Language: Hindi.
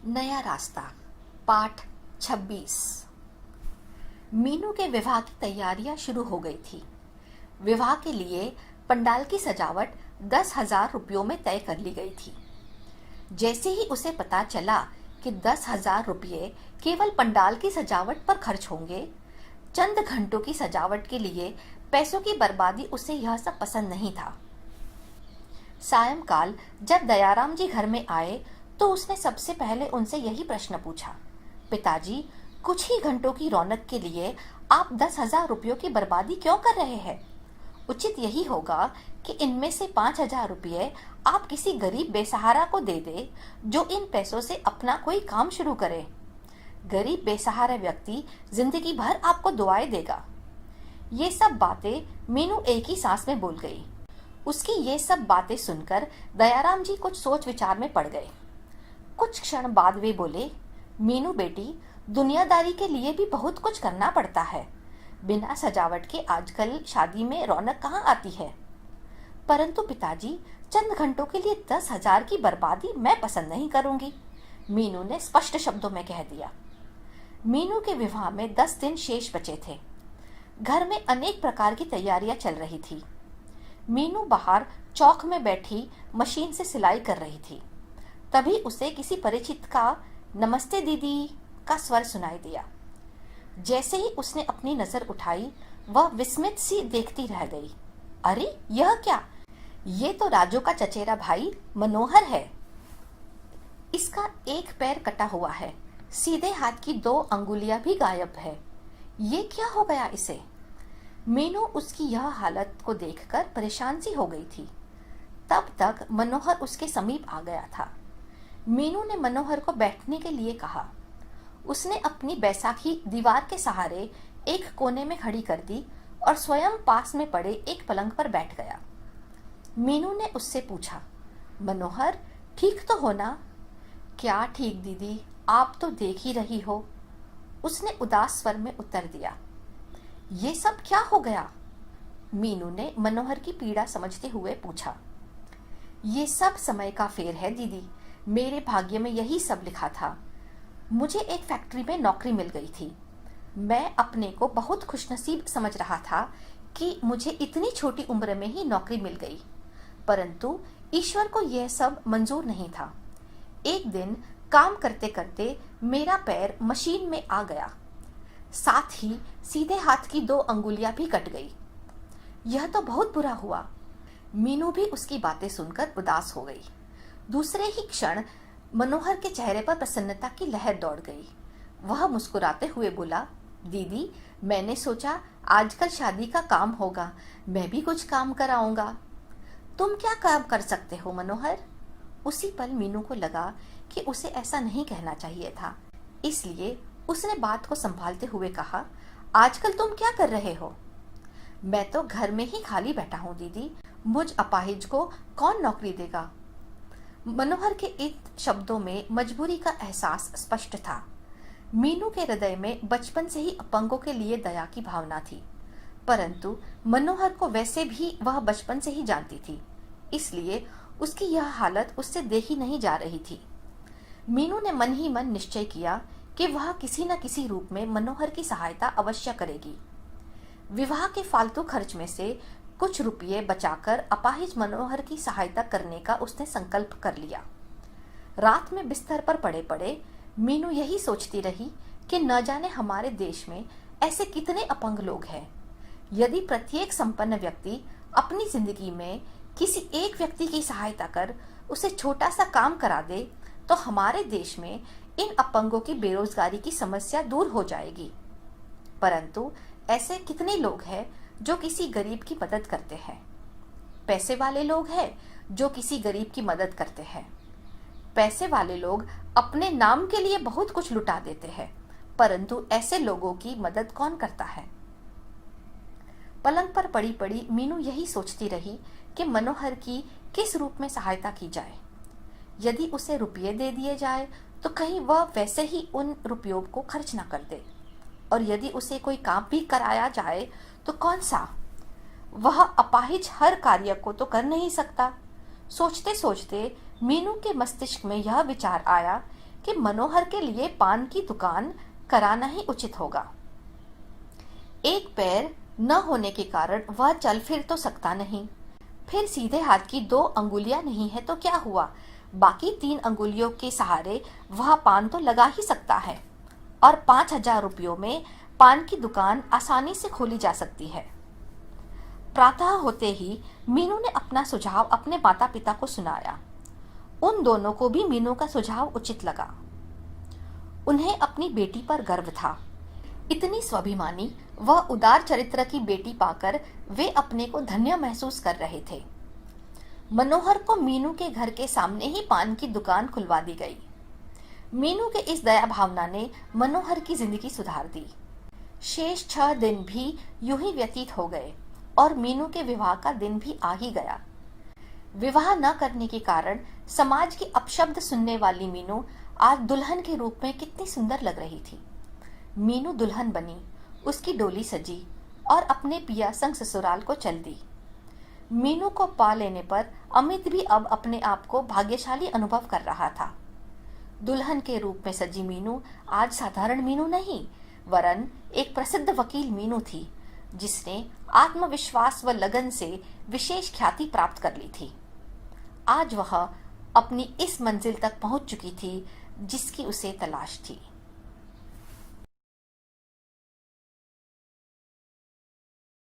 नया रास्ता पाठ 26। मीनू के विवाह की तैयारियां शुरू हो गई थी। विवाह के लिए पंडाल की सजावट 10,000 रुपयों में तय कर ली गई थी। जैसे ही उसे पता चला कि 10,000 रुपये केवल पंडाल की सजावट पर खर्च होंगे, चंद घंटों की सजावट के लिए पैसों की बर्बादी उसे यह सब पसंद नहीं था। सायंकाल जब दयाराम जी घर में आए तो उसने सबसे पहले उनसे यही प्रश्न पूछा, पिताजी, कुछ ही घंटों की रौनक के लिए आप 10,000 रुपयों की बर्बादी क्यों कर रहे हैं? उचित यही होगा कि इनमें से 5,000 रुपये आप किसी गरीब बेसहारा को दे दे, जो इन पैसों से अपना कोई काम शुरू करे। गरीब बेसहारा व्यक्ति जिंदगी भर आपको दुआएं देगा। ये सब बातें मीनू एक ही सांस में बोल गई। उसकी ये सब बातें सुनकर दयाराम जी कुछ सोच विचार में पड़ गए। कुछ क्षण बाद वे बोले, मीनू बेटी, दुनियादारी के लिए भी बहुत कुछ करना पड़ता है। बिना सजावट के आजकल शादी में रौनक कहाँ आती है? परंतु पिताजी, चंद घंटों के लिए 10,000 की बर्बादी मैं पसंद नहीं करूंगी, मीनू ने स्पष्ट शब्दों में कह दिया। मीनू के विवाह में 10 दिन शेष बचे थे। घर में अनेक प्रकार की तैयारियां चल रही थी। मीनू बाहर चौक में बैठी मशीन से सिलाई कर रही थी। तभी उसे किसी परिचित का नमस्ते दीदी का स्वर सुनाई दिया। जैसे ही उसने अपनी नजर उठाई, वह विस्मित सी देखती रह गई। अरे, यह क्या? ये तो राजू का चचेरा भाई मनोहर है। इसका एक पैर कटा हुआ है, सीधे हाथ की 2 अंगुलियां भी गायब है। ये क्या हो गया इसे? मीनू उसकी यह हालत को देखकर परेशान सी हो गई थी। तब तक मनोहर उसके समीप आ गया था। मीनू ने मनोहर को बैठने के लिए कहा। उसने अपनी बैसाखी दीवार के सहारे एक कोने में खड़ी कर दी और स्वयं पास में पड़े एक पलंग पर बैठ गया। मीनू ने उससे पूछा, मनोहर, ठीक तो हो ना? क्या ठीक दीदी, आप तो देख ही रही हो, उसने उदास स्वर में उत्तर दिया। ये सब क्या हो गया? मीनू ने मनोहर की पीड़ा समझते हुए पूछा। ये सब समय का फेर है दीदी, मेरे भाग्य में यही सब लिखा था। मुझे एक फैक्ट्री में नौकरी मिल गई थी। मैं अपने को बहुत खुशनसीब समझ रहा था कि मुझे इतनी छोटी उम्र में ही नौकरी मिल गई, परंतु ईश्वर को यह सब मंजूर नहीं था। एक दिन काम करते करते मेरा पैर मशीन में आ गया, साथ ही सीधे हाथ की 2 अंगुलियां भी कट गई। यह तो बहुत बुरा हुआ। मीनू भी उसकी बातें सुनकर उदास हो गई। दूसरे ही क्षण मनोहर के चेहरे पर प्रसन्नता की लहर दौड़ गई। वह मुस्कुराते हुए बोला, दीदी, मैंने सोचा आजकल शादी का काम होगा, मैं भी कुछ काम कराऊंगा। तुम क्या काम कर सकते हो मनोहर? उसी पल मीनू को लगा कि उसे ऐसा नहीं कहना चाहिए था, इसलिए उसने बात को संभालते हुए कहा, आजकल तुम क्या कर रहे हो? मैं तो घर में ही खाली बैठा हूँ दीदी, मुझ अपाहिज को कौन नौकरी देगा? मनोहर के इन शब्दों में मजबूरी का एहसास स्पष्ट था। मीनू के हृदय में बचपन से ही अपंगों के लिए दया की भावना थी, परंतु मनोहर को वैसे भी वह बचपन से ही जानती थी, इसलिए उसकी यह हालत उससे देखी नहीं जा रही थी। मीनू ने मन ही मन निश्चय किया कि वह किसी न किसी रूप में मनोहर की सहायता अवश्य करेगी। विवाह के फालतू खर्च में से कुछ रुपये बचाकर अपाहिज मनोहर की सहायता करने का उसने संकल्प कर लिया। रात में बिस्तर पर पड़े पड़े मीनू यही सोचती रही कि न जाने हमारे देश में ऐसे कितने अपंग लोग हैं। यदि प्रत्येक संपन्न व्यक्ति अपनी जिंदगी में किसी एक व्यक्ति की सहायता कर उसे छोटा सा काम करा दे, तो हमारे देश में इन अपंगों की बेरोजगारी की समस्या दूर हो जाएगी। परंतु ऐसे कितने लोग हैं जो किसी गरीब की मदद करते हैं? पैसे वाले लोग हैं जो किसी गरीब की मदद करते हैं। पैसे वाले लोग अपने नाम के लिए बहुत कुछ लुटा देते हैं, परंतु ऐसे लोगों की मदद कौन करता है? पलंग पर पड़ी पड़ी मीनू यही सोचती रही कि मनोहर की किस रूप में सहायता की जाए। यदि उसे रुपये दे दिए जाए तो कहीं वह वैसे ही उन रुपयों को खर्च न कर दे, और यदि उसे कोई काम भी कराया जाए तो कौन सा? वह अपाहिज हर कार्य को तो कर नहीं सकता। सोचते सोचते मीनू के मस्तिष्क में यह विचार आया कि मनोहर के लिए पान की दुकान कराना ही उचित होगा। एक पैर न होने के कारण वह चल फिर तो सकता नहीं, फिर सीधे हाथ की 2 अंगुलियां नहीं है तो क्या हुआ, बाकी 3 अंगुलियों के सहारे वह पान तो लगा ही सकता है और 5,000 रुपयों में पान की दुकान आसानी से खोली जा सकती है। प्रातः होते ही मीनू ने अपना सुझाव अपने माता पिता को सुनाया। उन दोनों को भी मीनू का सुझाव उचित लगा। उन्हें अपनी बेटी पर गर्व था। इतनी स्वाभिमानी व उदार चरित्र की बेटी पाकर वे अपने को धन्य महसूस कर रहे थे। मनोहर को मीनू के घर के सामने ही पान की दुकान खुलवा दी गई। मीनू के इस दया भावना ने मनोहर की जिंदगी सुधार दी। शेष 6 दिन भी यूं ही व्यतीत हो गए और मीनू के विवाह का दिन भी आ ही गया। विवाह न करने के कारण समाज के अपशब्द सुनने वाली मीनू आज दुल्हन के रूप में कितनी सुंदर लग रही थी। मीनू दुल्हन बनी, उसकी डोली सजी और अपने पिया संग ससुराल को चल दी। मीनू को पा लेने पर अमित भी अब अपने आप को भाग्यशाली अनुभव कर रहा था। दुल्हन के रूप में सजी मीनू आज साधारण मीनू नहीं, वरन एक प्रसिद्ध वकील मीनू थी, जिसने आत्मविश्वास व लगन से विशेष ख्याति प्राप्त कर ली थी। आज वह अपनी इस मंजिल तक पहुंच चुकी थी जिसकी उसे तलाश थी।